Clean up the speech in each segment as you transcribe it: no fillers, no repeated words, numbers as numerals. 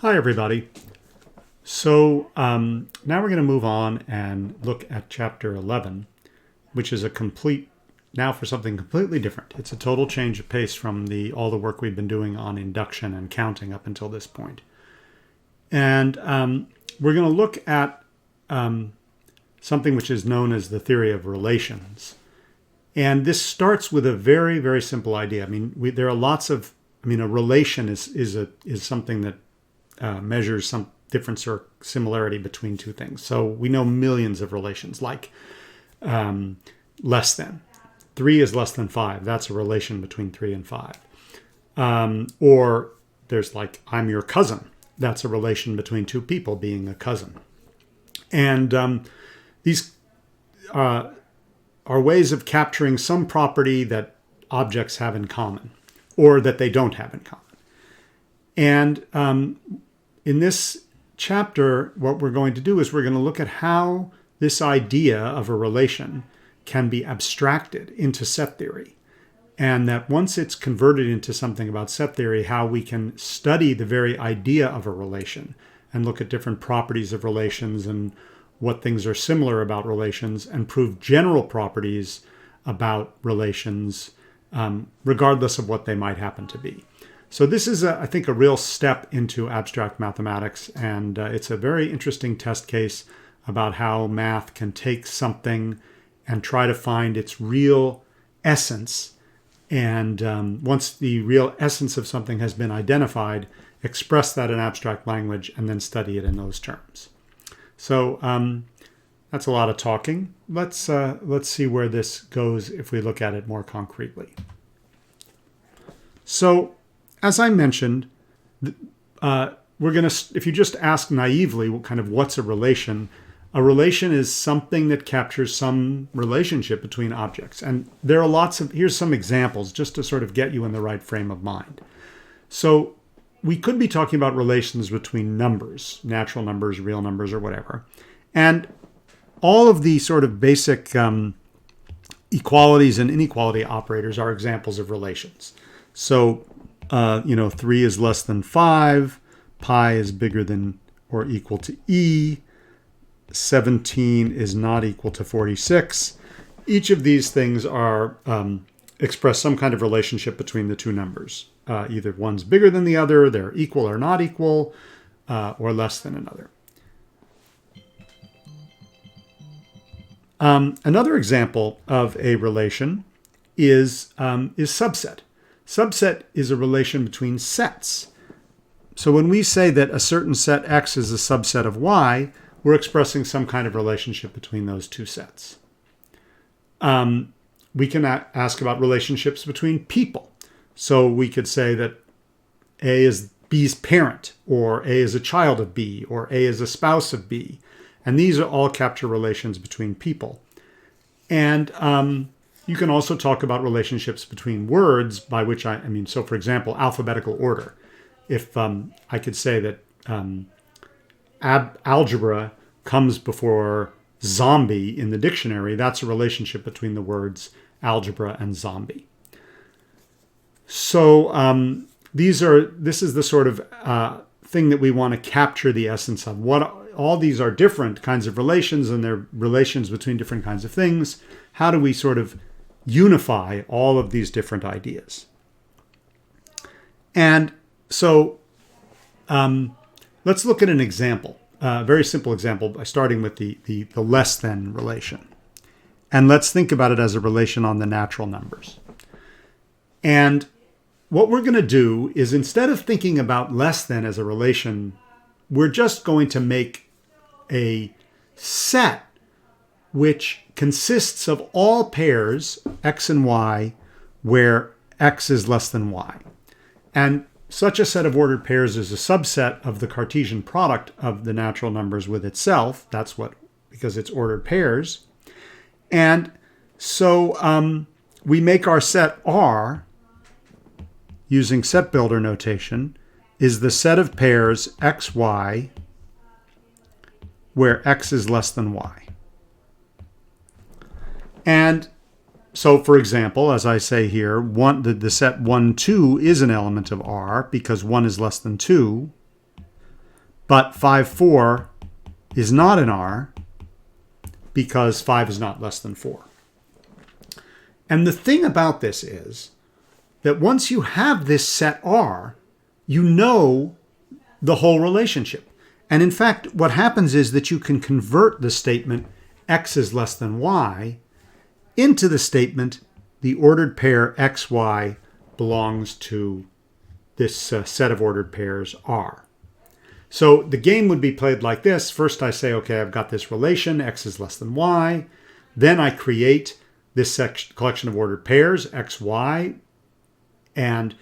Hi, everybody. So now we're going to move on and look at Chapter 11, which is now for something completely different. It's a total change of pace from all the work we've been doing on induction and counting up until this point. And we're going to look at something which is known as the theory of relations. And this starts with a very, very simple idea. I mean, there are lots of, a relation is something that measures some difference or similarity between two things. So we know millions of relations, like less than. 3 is less than 5. That's a relation between 3 and 5. Or there's like, I'm your cousin. That's a relation between two people being a cousin. And these are ways of capturing some property that objects have in common or that they don't have in common. And in this chapter, what we're going to do is we're going to look at how this idea of a relation can be abstracted into set theory. And that once it's converted into something about set theory, how we can study the very idea of a relation and look at different properties of relations and what things are similar about relations and prove general properties about relations, regardless of what they might happen to be. So this is, I think, a real step into abstract mathematics, and it's a very interesting test case about how math can take something and try to find its real essence. And once the real essence of something has been identified, express that in abstract language and then study it in those terms. So that's a lot of talking. Let's see where this goes if we look at it more concretely. So, as I mentioned, if you just ask naively what's a relation is something that captures some relationship between objects. And there are here's some examples just to sort of get you in the right frame of mind. So we could be talking about relations between numbers, natural numbers, real numbers, or whatever. And all of the sort of basic equalities and inequality operators are examples of relations. So 3 is less than 5, pi is bigger than or equal to e, 17 is not equal to 46. Each of these things are express some kind of relationship between the two numbers. Either one's bigger than the other, they're equal or not equal, or less than another. Another example of a relation is subset. Subset is a relation between sets. So when we say that a certain set X is a subset of Y, we're expressing some kind of relationship between those two sets. We can ask about relationships between people. So we could say that A is B's parent, or A is a child of B, or A is a spouse of B. And these are all capture relations between people. And you can also talk about relationships between words, by which so for example, alphabetical order. If I could say that algebra comes before zombie in the dictionary, that's a relationship between the words algebra and zombie. So this is the sort of thing that we want to capture the essence of. All these are different kinds of relations, and they're relations between different kinds of things. How do we sort of unify all of these different ideas? And so let's look at an example, a very simple example, by starting with the less than relation. And let's think about it as a relation on the natural numbers. And what we're going to do is, instead of thinking about less than as a relation, we're just going to make a set which consists of all pairs x and y where x is less than y. And such a set of ordered pairs is a subset of the Cartesian product of the natural numbers with itself. Because it's ordered pairs. And so we make our set R, using set builder notation, is the set of pairs x, y, where x is less than y. And so, for example, as I say here, the set 1, 2 is an element of R because 1 is less than 2. But 5, 4 is not an R because 5 is not less than 4. And the thing about this is that once you have this set R, you know the whole relationship. And in fact, what happens is that you can convert the statement x is less than y into the statement the ordered pair xy belongs to this set of ordered pairs R. So the game would be played like this. First I say, okay, I've got this relation, x is less than y. Then I create this collection of ordered pairs, xy, and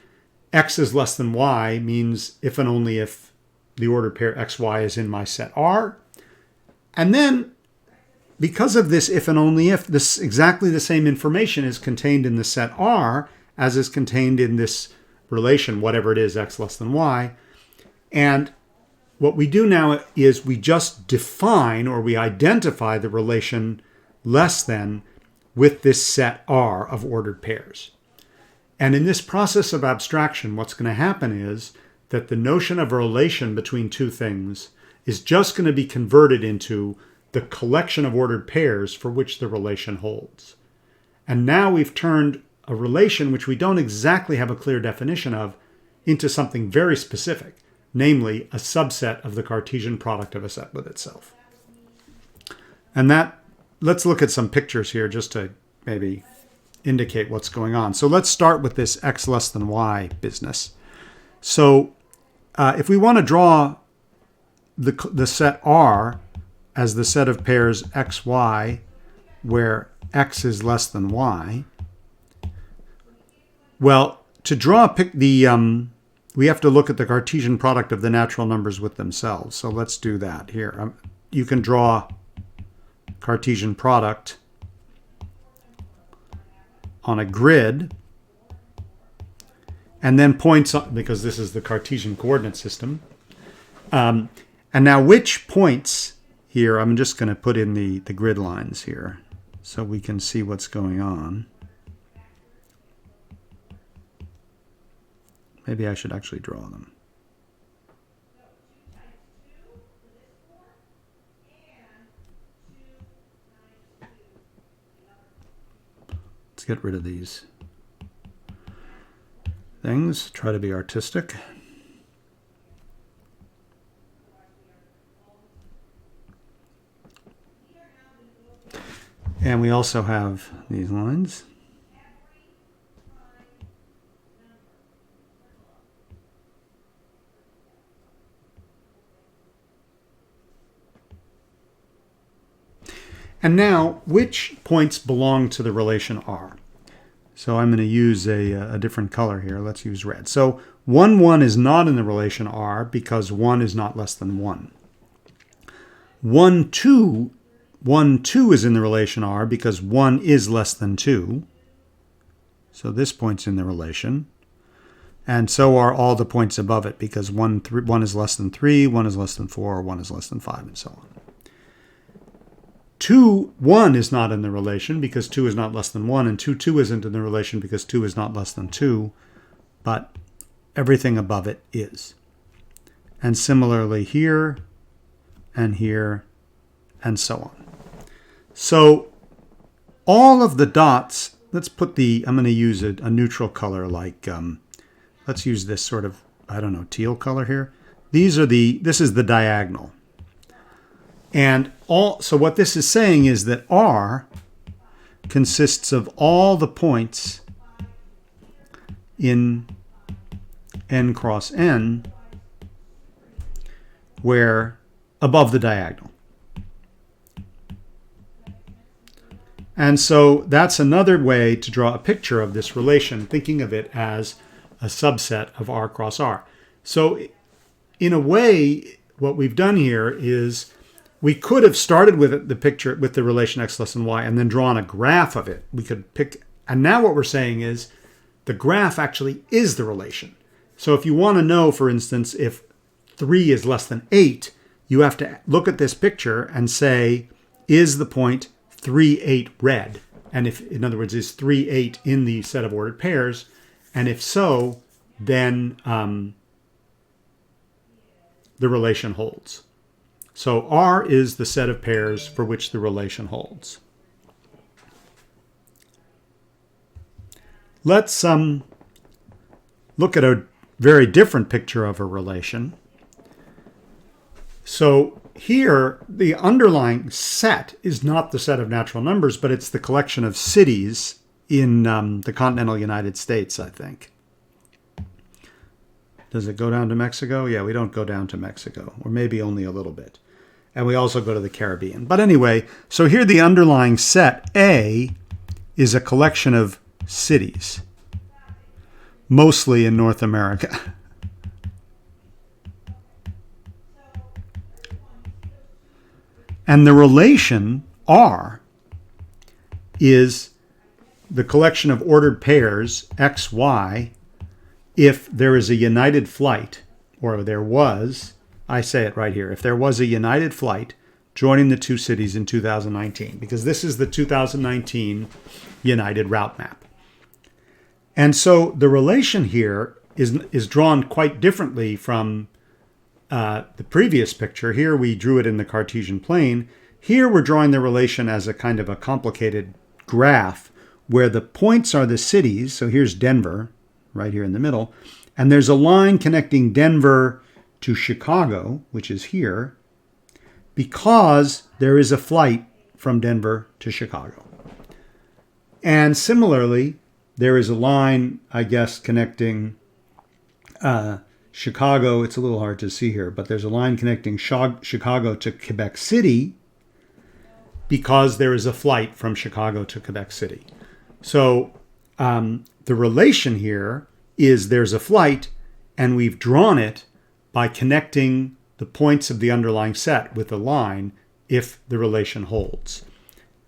x is less than y means if and only if the ordered pair xy is in my set R. And then, because of this if and only if, this exactly the same information is contained in the set R as is contained in this relation, whatever it is, x less than y. And what we do now is we just define or we identify the relation less than with this set R of ordered pairs. And in this process of abstraction, what's going to happen is that the notion of a relation between two things is just going to be converted into the collection of ordered pairs for which the relation holds. And now we've turned a relation which we don't exactly have a clear definition of into something very specific, namely a subset of the Cartesian product of a set with itself. And that, let's look at some pictures here just to maybe indicate what's going on. So let's start with this x less than y business. So if we want to draw the set R as the set of pairs xy where x is less than y, well, to draw we have to look at the Cartesian product of the natural numbers with themselves. So let's do that here. You can draw Cartesian product on a grid, and then points on, because this is the Cartesian coordinate system. And now which points here, I'm just going to put in the grid lines here so we can see what's going on. Maybe I should actually draw them. Let's get rid of these things. Try to be artistic. And we also have these lines. And now, which points belong to the relation R? So I'm going to use a different color here. Let's use red. So 1, 1 is not in the relation R because 1 is not less than 1. 1, 2, 1, 2 is in the relation R because 1 is less than 2. So this point's in the relation. And so are all the points above it because 1 is less than 3, 1 is less than 4, 1 is less than 5, and so on. 2, 1 is not in the relation because 2 is not less than 1, and 2, 2 isn't in the relation because 2 is not less than 2, but everything above it is. And similarly here, and and so on. So all of the dots, let's put I'm going to use a neutral color like, let's use this sort of, I don't know, teal color here. This is the diagonal. And so what this is saying is that R consists of all the points in n cross n where above the diagonal. And so that's another way to draw a picture of this relation, thinking of it as a subset of R cross R. So in a way, what we've done here is we could have started with the picture with the relation x less than y and then drawn a graph of it. We could pick, and now what we're saying is the graph actually is the relation. So if you want to know, for instance, if 3 is less than 8, you have to look at this picture and say, is the point 3, 8 red? And if, in other words, is 3, 8 in the set of ordered pairs? And if so, then the relation holds. So R is the set of pairs for which the relation holds. Let's look at a very different picture of a relation. So here, the underlying set is not the set of natural numbers, but it's the collection of cities in the continental United States, I think. Does it go down to Mexico? Yeah, we don't go down to Mexico, or maybe only a little bit. And we also go to the Caribbean. But anyway, so here the underlying set, A, is a collection of cities, mostly in North America. And the relation, R, is the collection of ordered pairs, X, Y, if there is a united flight, or there was, I say it right here, if there was a united flight joining the two cities in 2019, because this is the 2019 United Route Map. And so the relation here is drawn quite differently from the previous picture. Here we drew it in the Cartesian plane. Here we're drawing the relation as a kind of a complicated graph where the points are the cities. So here's Denver, right here in the middle. And there's a line connecting Denver to Chicago, which is here, because there is a flight from Denver to Chicago. And similarly, there is a line, I guess, connecting Chicago. It's a little hard to see here, but there's a line connecting Chicago to Quebec City because there is a flight from Chicago to Quebec City. So the relation here is there's a flight, and we've drawn it by connecting the points of the underlying set with a line if the relation holds.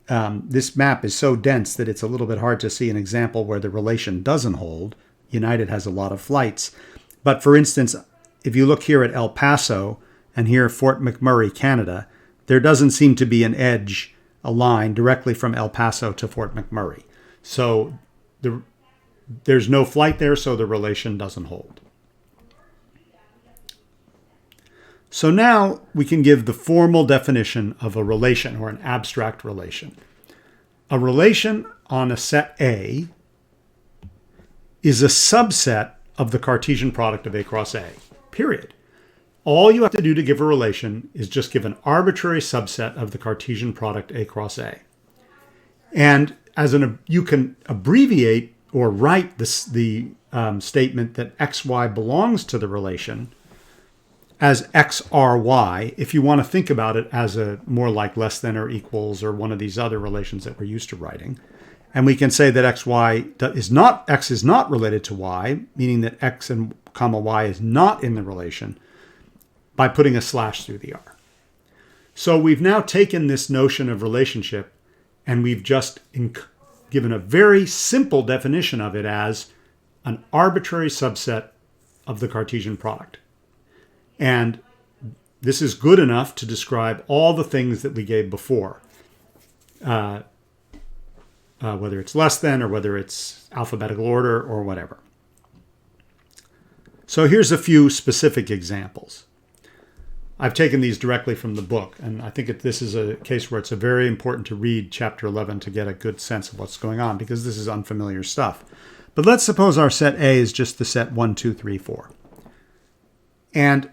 This map is so dense that it's a little bit hard to see an example where the relation doesn't hold. United has a lot of flights. But for instance, if you look here at El Paso and here Fort McMurray, Canada, there doesn't seem to be an edge, a line directly from El Paso to Fort McMurray. So there's no flight there, so the relation doesn't hold. So now we can give the formal definition of a relation or an abstract relation. A relation on a set A is a subset of the Cartesian product of A cross A, period. All you have to do to give a relation is just give an arbitrary subset of the Cartesian product A cross A. And you can abbreviate or write the statement that xy belongs to the relation as xry if you want to think about it as a more like less than or equals or one of these other relations that we're used to writing. And we can say that x is not related to y, meaning that x and comma y is not in the relation, by putting a slash through the r. So we've now taken this notion of relationship and we've just given a very simple definition of it as an arbitrary subset of the Cartesian product. And this is good enough to describe all the things that we gave before, whether it's less than or whether it's alphabetical order or whatever. So here's a few specific examples. I've taken these directly from the book, and I think this is a case where it's very important to read Chapter 11 to get a good sense of what's going on, because this is unfamiliar stuff. But let's suppose our set A is just the set 1, 2, 3, 4. And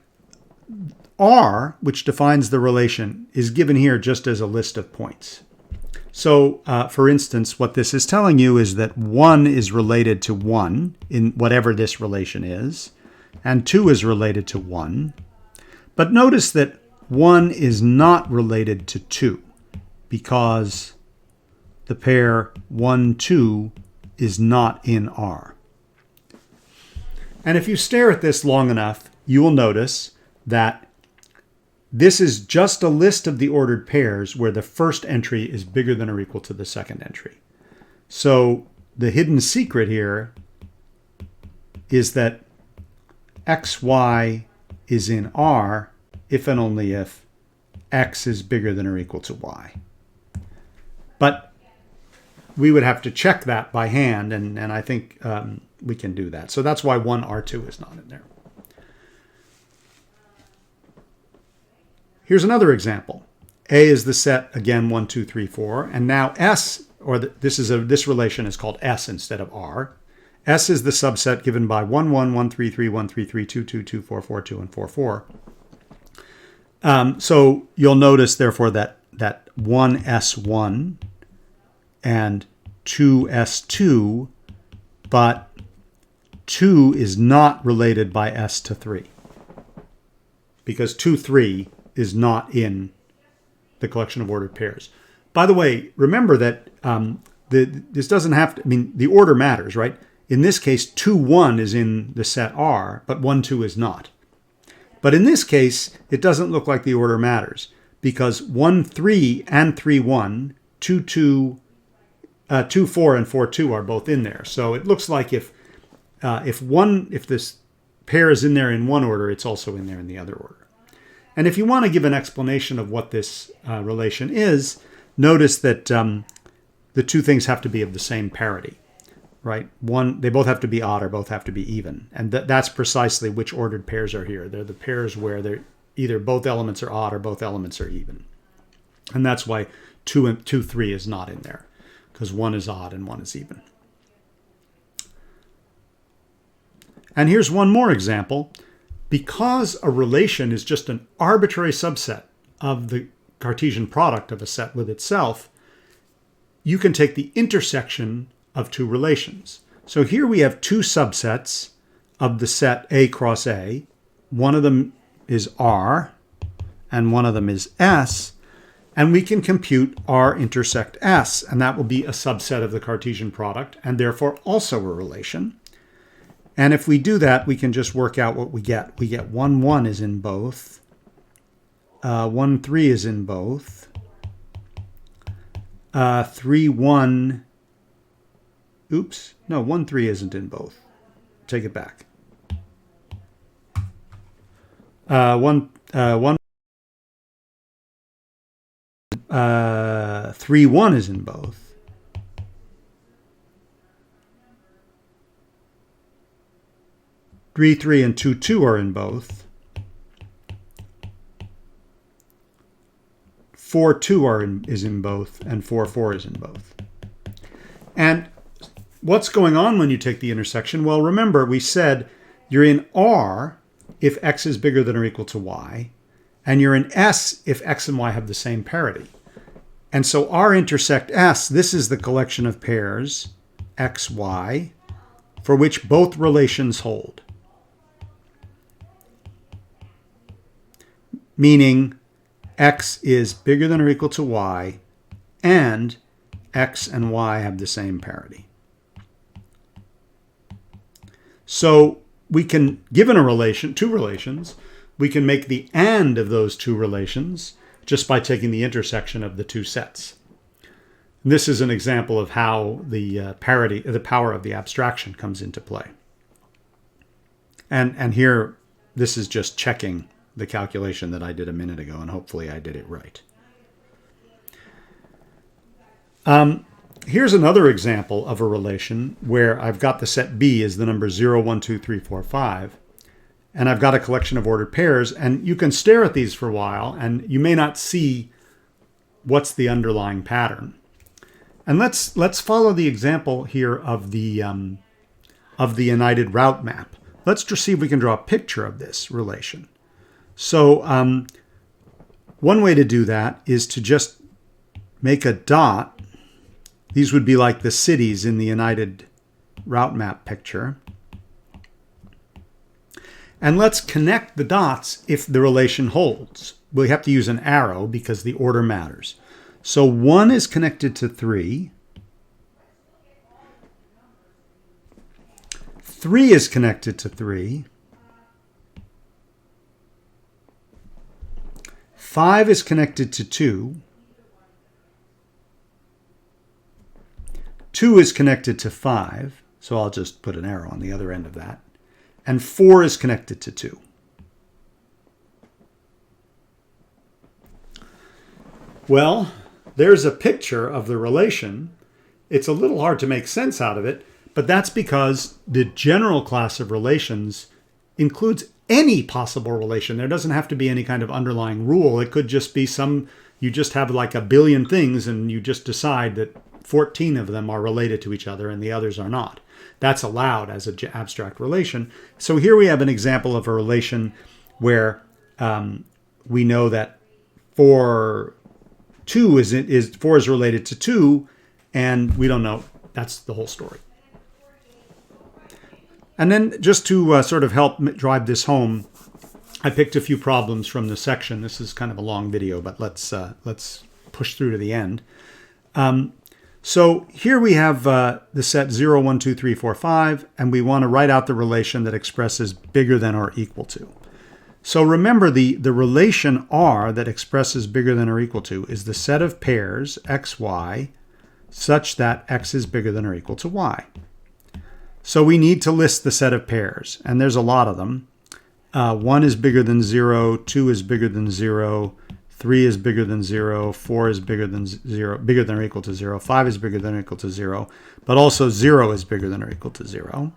R, which defines the relation, is given here just as a list of points. So, for instance, what this is telling you is that 1 is related to 1 in whatever this relation is, and 2 is related to 1. But notice that 1 is not related to 2 because the pair 1, 2 is not in R. And if you stare at this long enough, you will notice that this is just a list of the ordered pairs where the first entry is bigger than or equal to the second entry. So the hidden secret here is that xy is in R if and only if x is bigger than or equal to y. But we would have to check that by hand, and I think we can do that. So that's why 1R2 is not in there. Here's another example. A is the set, again, 1, 2, 3, 4. And now S, or this relation is called S instead of R. S is the subset given by 1, 1, 1, 3, 3, 1, 3, 3, 2, 2, 2, 4, 4, 2, and 4, 4. So you'll notice, therefore, that 1S1 and 2S2, but 2 is not related by S to 3. Because 2, 3 is not in the collection of ordered pairs. By the way, remember that this doesn't have to, I mean, the order matters, right? In this case, 2, 1 is in the set R, but 1, 2 is not. But in this case, it doesn't look like the order matters because 1, 3 and 3, 1, 2, 2, 2, 4 and 4, 2 are both in there. So it looks like if this pair is in there in one order, it's also in there in the other order. And if you want to give an explanation of what this relation is, notice that the two things have to be of the same parity, right? They both have to be odd or both have to be even. And that's precisely which ordered pairs are here. They're the pairs where they're either both elements are odd or both elements are even. And that's why 2, 3 is not in there, because one is odd and one is even. And here's one more example. Because a relation is just an arbitrary subset of the Cartesian product of a set with itself, you can take the intersection of two relations. So here we have two subsets of the set A cross A. One of them is R, and one of them is S. And we can compute R intersect S, and that will be a subset of the Cartesian product, and therefore also a relation. And if we do that, we can just work out what we get. We get 1, 1 is in both. 1, 3 is in both. 3, 1. Oops. No, 1, 3 isn't in both. Take it back. 1, 3, 1 is in both. 3, 3, and 2, 2 are in both. 4, 2 is in both, and 4, 4 is in both. And what's going on when you take the intersection? Well, remember, we said you're in R if x is bigger than or equal to y, and you're in S if x and y have the same parity. And so R intersect S, this is the collection of pairs, x, y, for which both relations hold. Meaning x is bigger than or equal to y, and x and y have the same parity. So we can, given a relation, two relations, we can make the and of those two relations just by taking the intersection of the two sets. And this is an example of how the power of the abstraction comes into play. And here, this is just checking the calculation that I did a minute ago, and hopefully I did it right. Here's another example of a relation where I've got the set B as the number 0, 1, 2, 3, 4, 5, and I've got a collection of ordered pairs, and you can stare at these for a while, and you may not see what's the underlying pattern. And let's follow the example here of the united route map. Let's just see if we can draw a picture of this relation. So one way to do that is to just make a dot. These would be like the cities in the united route map picture. And let's connect the dots if the relation holds. We have to use an arrow because the order matters. So 1 is connected to 3. 3 is connected to 3. 5 is connected to 2. 2 is connected to 5. So I'll just put an arrow on the other end of that. And 4 is connected to 2. Well, there's a picture of the relation. It's a little hard to make sense out of it, but that's because the general class of relations includes any possible relation. There doesn't have to be any kind of underlying rule. It could just be you just have like a billion things and you just decide that 14 of them are related to each other and the others are not. That's allowed as an abstract relation. So here we have an example of a relation where we know that 4 is related to 2, and we don't know. That's the whole story. And then just to sort of help drive this home, I picked a few problems from the section. This is kind of a long video, but let's push through to the end. So here we have the set 0, 1, 2, 3, 4, 5, and we want to write out the relation that expresses bigger than or equal to. So remember, the relation R that expresses bigger than or equal to is the set of pairs x, y, such that x is bigger than or equal to y. So we need to list the set of pairs, and there's a lot of them. 1 is bigger than 0, 2 is bigger than 0, 3 is bigger than 0, 4 is bigger than 0, bigger than or equal to 0, 5 is bigger than or equal to 0, but also 0 is bigger than or equal to 0.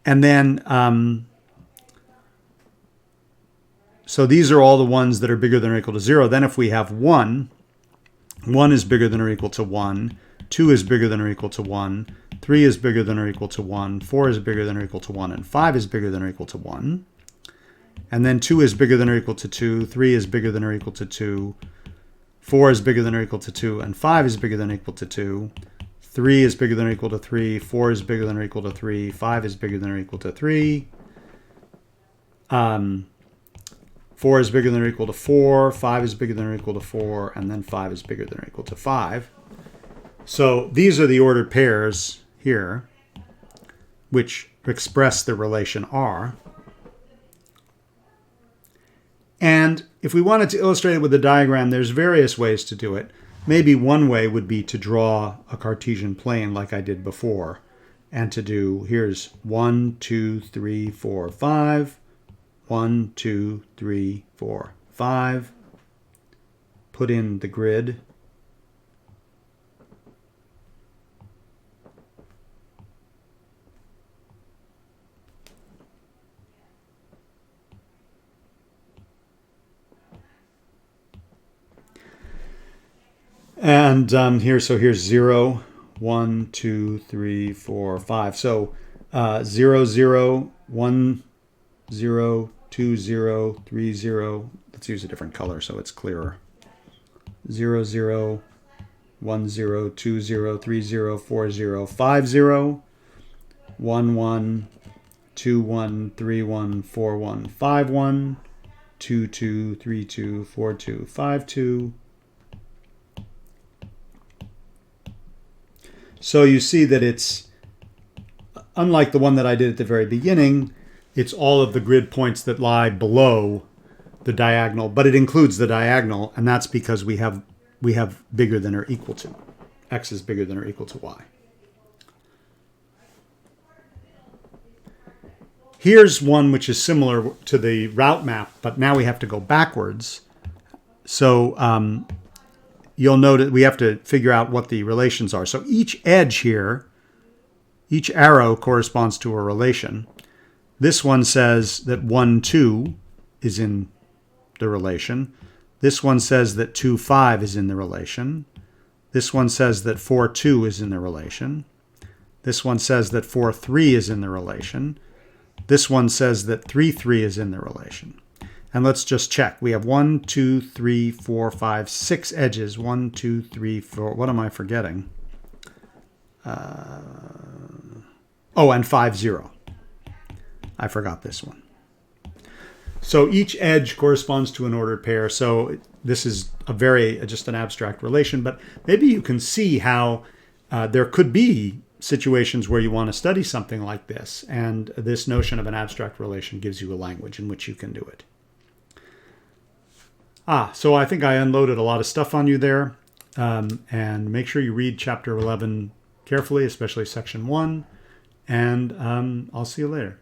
And then, so these are all the ones that are bigger than or equal to 0. Then if we have 1 is bigger than or equal to 1, 2 is bigger than or equal to 1, 3 is bigger than or equal to 1, 4 is bigger than or equal to 1, and 5 is bigger than or equal to 1. And then 2 is bigger than or equal to 2, 3 is bigger than or equal to 2, 4 is bigger than or equal to 2, and 5 is bigger than or equal to 2. 3 is bigger than or equal to 3, 4 is bigger than or equal to 3, 5 is bigger than or equal to 3. 4 is bigger than or equal to 4, 5 is bigger than or equal to 4, and then 5 is bigger than or equal to 5. So these are the ordered pairs here, which express the relation R. And if we wanted to illustrate it with a diagram, there's various ways to do it. Maybe one way would be to draw a Cartesian plane like I did before, and to do, here's 1, 2, 3, 4, 5, 1, 2, 3, 4, 5. Put in the grid. And here's 0, 1, 2, 3, 4, 5. So 0, 0, 1, 0, 2, 0, 3, 0. Let's use a different color so it's clearer. 0, 0, 1, 0, 2, 0, 3, 0, 4, 0, 5, 0, 1, 1, 2, 1, 3, 1, 4, 1, 5, 1, 2, 2, 3, 2, 4, 2, 5, 2. So you see that it's, unlike the one that I did at the very beginning, it's all of the grid points that lie below the diagonal, but it includes the diagonal, and that's because we have bigger than or equal to. X is bigger than or equal to y. Here's one which is similar to the route map, but now we have to go backwards. So you'll note we have to figure out what the relations are. So each edge here, each arrow corresponds to a relation. This one says that 1, 2 is in the relation. This one says that 2, 5 is in the relation. This one says that 4, 2 is in the relation. This one says that 4, 3 is in the relation. This one says that 3, 3 is in the relation. And let's just check. We have 1, 2, 3, 4, 5, 6 edges. 1, 2, 3, 4. What am I forgetting? And 5, 0. I forgot this one. So each edge corresponds to an ordered pair. So this is just an abstract relation, but maybe you can see how there could be situations where you want to study something like this, and this notion of an abstract relation gives you a language in which you can do it. So I think I unloaded a lot of stuff on you there, and make sure you read chapter 11 carefully, especially section 1, and I'll see you later.